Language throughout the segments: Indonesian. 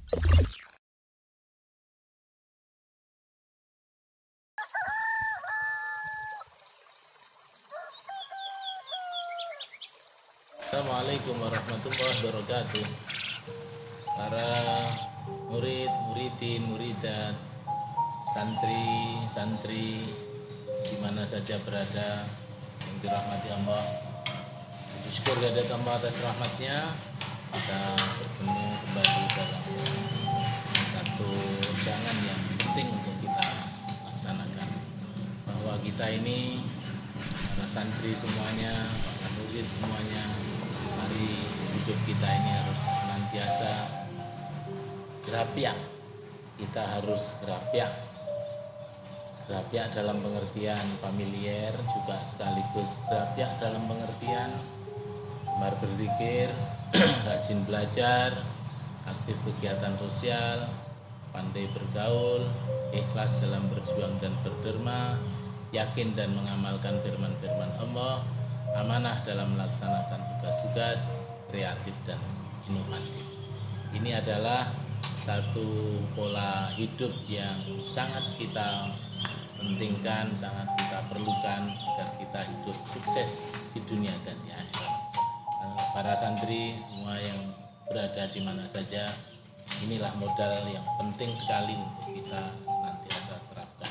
Assalamualaikum warahmatullahi wabarakatuh. Para murid, muridin, muridat, santri di mana saja berada yang dirahmati Allah. Syukur kehadirat Allah atas rahmatnya, kita bertemu kembali dalam satu undangan yang penting untuk kita laksanakan, bahwa kita ini para santri semuanya, para murid semuanya, mari hidup kita ini harus senantiasa berapiak. Kita harus berapiak dalam pengertian familiar, juga sekaligus berapiak dalam pengertian gemar berzikir, rajin belajar, aktif kegiatan sosial, pandai bergaul, ikhlas dalam berjuang dan berderma, yakin dan mengamalkan firman-firman Allah, amanah dalam melaksanakan tugas-tugas, kreatif dan inovatif. Ini adalah satu pola hidup yang sangat kita pentingkan, sangat kita perlukan agar kita hidup sukses di dunia dan di akhirat. Para santri semua yang berada di mana saja, inilah modal yang penting sekali untuk kita senantiasa terapkan.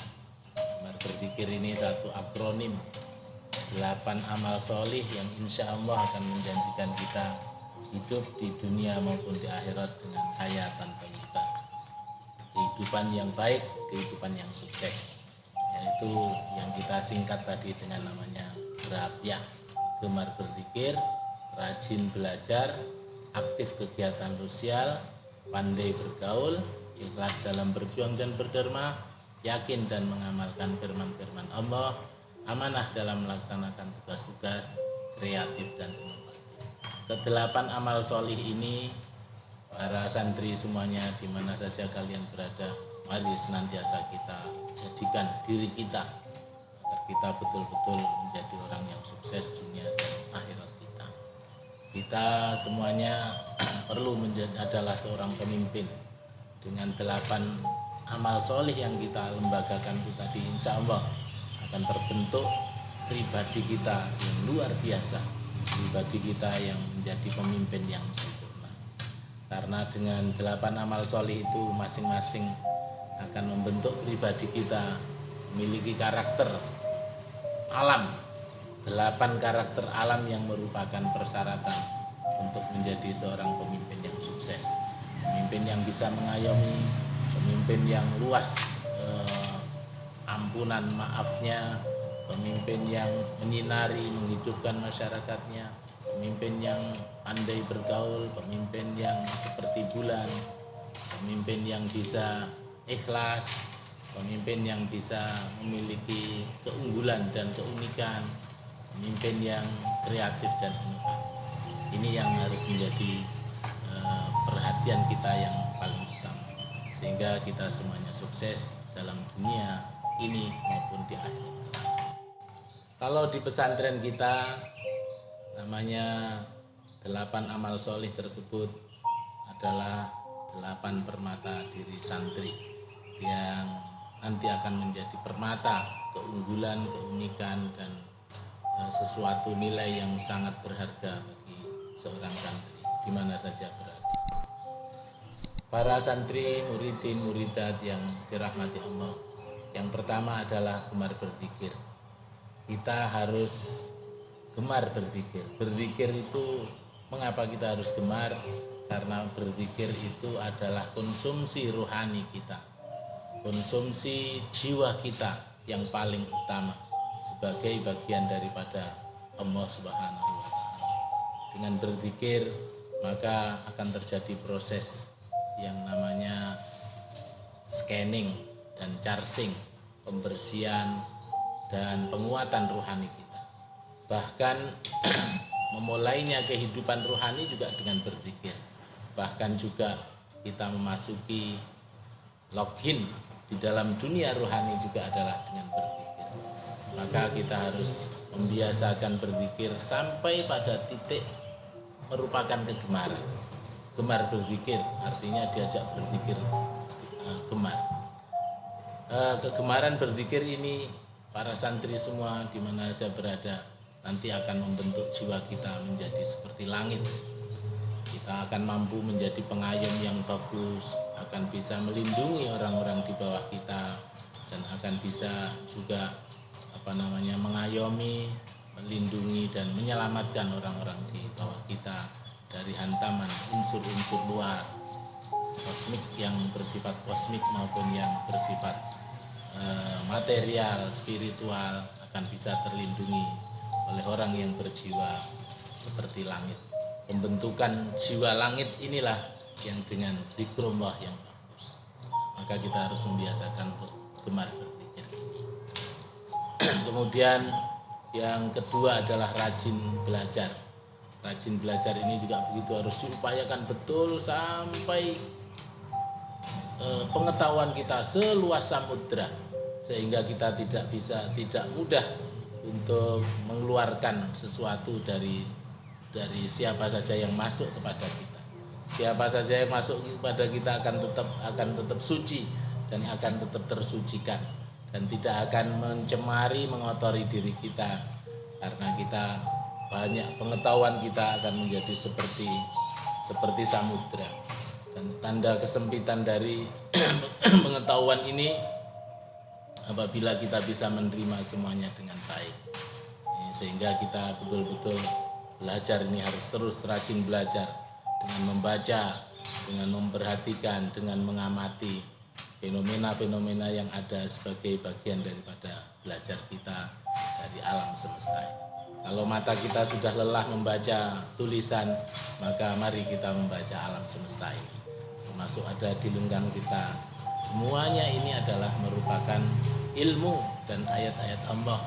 Gemar berzikir ini satu akronim 8 amal solih yang insya Allah akan menjanjikan kita hidup di dunia maupun di akhirat dengan hayatan thayyibah, kehidupan yang baik, kehidupan yang sukses, yaitu yang kita singkat tadi dengan namanya berapiak, gemar berzikir, rajin belajar, aktif kegiatan sosial, pandai bergaul, ikhlas dalam berjuang dan berderma, yakin dan mengamalkan firman-firman Allah, amanah dalam melaksanakan tugas-tugas, kreatif dan inovatif. Kedelapan amal solih ini, para santri semuanya di mana saja kalian berada, mari senantiasa kita jadikan diri kita agar kita betul-betul menjadi orang yang sukses dunia dan akhirat kita. Kita semuanya perlu adalah seorang pemimpin. Dengan 8 amal solih yang kita lembagakan itu tadi, insya Allah akan terbentuk pribadi kita yang luar biasa, pribadi kita yang menjadi pemimpin yang sempurna. Karena dengan 8 amal solih itu masing-masing akan membentuk pribadi kita memiliki karakter alam, 8 karakter alam yang merupakan persyaratan untuk menjadi seorang pemimpin yang sukses, pemimpin yang bisa mengayomi, pemimpin yang luas ampunan maafnya, pemimpin yang menyinari, menghidupkan masyarakatnya, pemimpin yang pandai bergaul, pemimpin yang seperti bulan, pemimpin yang bisa ikhlas, pemimpin yang bisa memiliki keunggulan dan keunikan, pemimpin yang kreatif dan inovatif. Ini yang harus menjadi perhatian kita yang paling utama, sehingga kita semuanya sukses dalam dunia ini maupun di akhirat. Kalau di pesantren kita namanya 8 amal solih tersebut adalah 8 permata diri santri yang nanti akan menjadi permata keunggulan, keunikan dan sesuatu nilai yang sangat berharga bagi seorang santri di mana saja berada. Para santri, muridin, muridat yang dirahmati Allah, yang pertama adalah gemar berzikir. Kita harus gemar berzikir. Berzikir itu, mengapa kita harus gemar? Karena berzikir itu adalah konsumsi rohani kita, konsumsi jiwa kita yang paling utama sebagai bagian daripada Allah Subhanahu wa Ta'ala. Dengan berzikir maka akan terjadi proses yang namanya scanning dan charging, pembersihan dan penguatan rohani kita. Bahkan memulainya kehidupan rohani juga dengan berzikir. Bahkan juga kita memasuki login di dalam dunia rohani juga adalah dengan berzikir. Maka kita harus membiasakan berzikir sampai pada titik merupakan kegemaran. gemar berzikir, artinya diajak berzikir gemar. Kegemaran berzikir ini para santri semua di mana saja berada nanti akan membentuk jiwa kita menjadi seperti langit. Kita akan mampu menjadi pengayom yang bagus, akan bisa melindungi orang-orang di bawah kita, dan akan bisa juga mengayomi, melindungi dan menyelamatkan orang-orang di bawah kita dari hantaman unsur-unsur luar kosmik yang bersifat kosmik maupun yang bersifat material, spiritual, akan bisa terlindungi oleh orang yang berjiwa seperti langit. Pembentukan jiwa langit inilah yang dengan zikrullah yang bagus. Maka kita harus membiasakan untuk gemar berzikir. Kemudian yang kedua adalah rajin belajar. Rajin belajar ini juga begitu harus diupayakan betul sampai pengetahuan kita seluas samudra, sehingga kita tidak mudah untuk mengeluarkan sesuatu dari siapa saja yang masuk kepada kita. Siapa saja yang masuk kepada kita akan tetap suci dan akan tetap tersucikan, dan tidak akan mencemari, mengotori diri kita, karena kita banyak pengetahuan kita akan menjadi seperti samudra. Dan tanda kesempitan dari pengetahuan ini apabila kita bisa menerima semuanya dengan baik, sehingga kita betul-betul belajar ini harus terus rajin belajar dengan membaca, dengan memperhatikan, dengan mengamati fenomena-fenomena yang ada sebagai bagian daripada belajar kita dari alam semesta. Kalau mata kita sudah lelah membaca tulisan, maka mari kita membaca alam semesta ini, termasuk ada di lenggang kita. Semuanya ini adalah merupakan ilmu dan ayat-ayat Allah,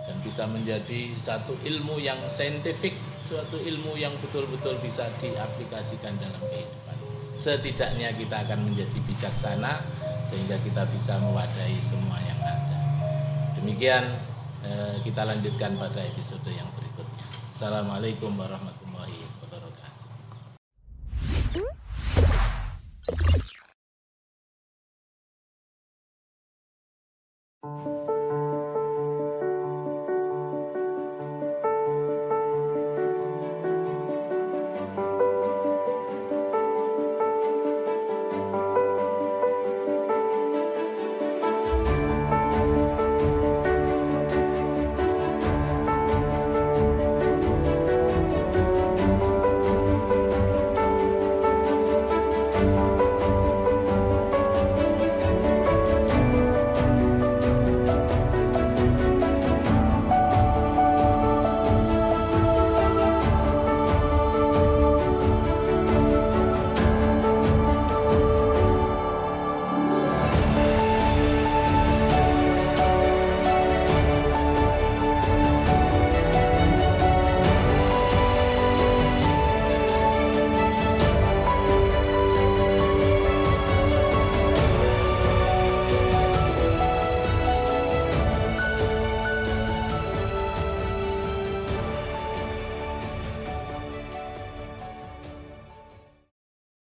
dan bisa menjadi satu ilmu yang saintifik, suatu ilmu yang betul-betul bisa diaplikasikan dalam kehidupan. Setidaknya kita akan menjadi bijaksana sehingga kita bisa mewadahi semua yang ada. Demikian kita lanjutkan pada episode yang berikutnya. Assalamualaikum warahmatullahi wabarakatuh.